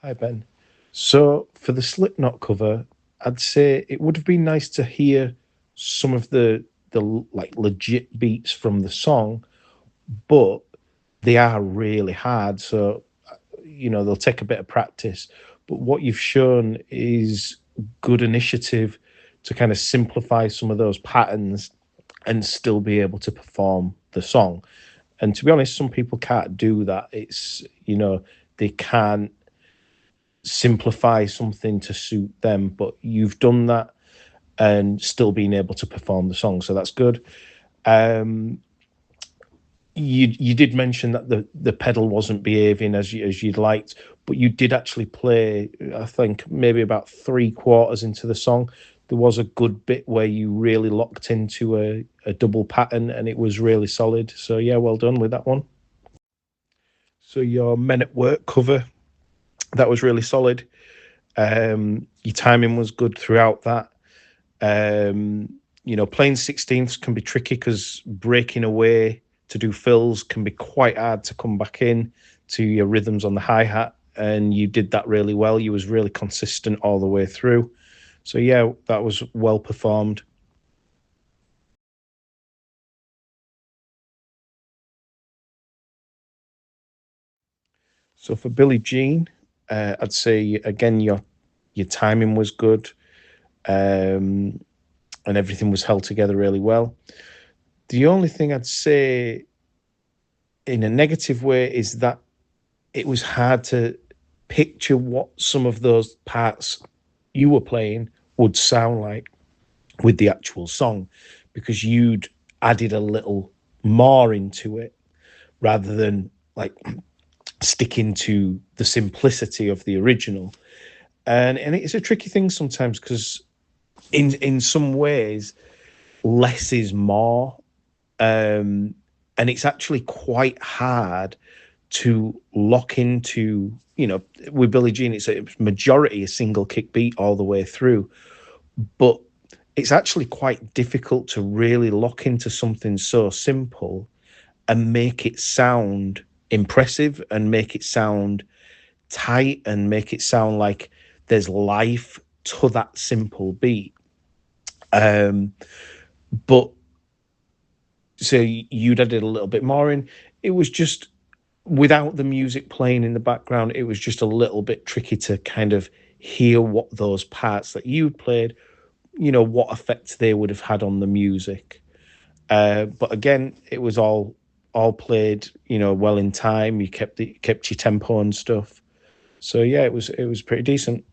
Hi, Ben. So for the Slipknot cover, I'd say it would have been nice to hear some of the like legit beats from the song, but they are really hard. So they'll take a bit of practice. But what you've shown is good initiative to kind of simplify some of those patterns and still be able to perform the song. And to be honest, some people can't do that. They can't simplify something to suit them, but you've done that and still being able to perform the song, so that's good. um you did mention that the pedal wasn't behaving as you'd liked, but you did actually play, I think maybe about 3 quarters into the song, there was a good bit where you really locked into a double pattern and it was really solid. So yeah, well done with that one. So your Men at Work cover, that was really solid. Your timing was good throughout that. Playing 16ths can be tricky because breaking away to do fills can be quite hard to come back in to your rhythms on the hi-hat, and you did that really well. You was really consistent all the way through. So yeah, that was well performed. So for Billie Jean, I'd say again your timing was good, um, and everything was held together really well. The only thing I'd say in a negative way is that it was hard to picture what some of those parts you were playing would sound like with the actual song, because you'd added a little more into it rather than like sticking to the simplicity of the original. And it's a tricky thing sometimes because in some ways less is more. um and it's actually quite hard to lock into, with Billie Jean, it's a majority a single kick beat all the way through, but it's actually quite difficult to really lock into something so simple and make it sound impressive and make it sound tight and make it sound like there's life to that simple beat. Um, but so you'd added a little bit more in. It was just without the music playing in the background, it was just a little bit tricky to kind of hear what those parts that you played, what effect they would have had on the music. But again, it was all played, well in time. You kept your tempo and stuff. So yeah, it was pretty decent.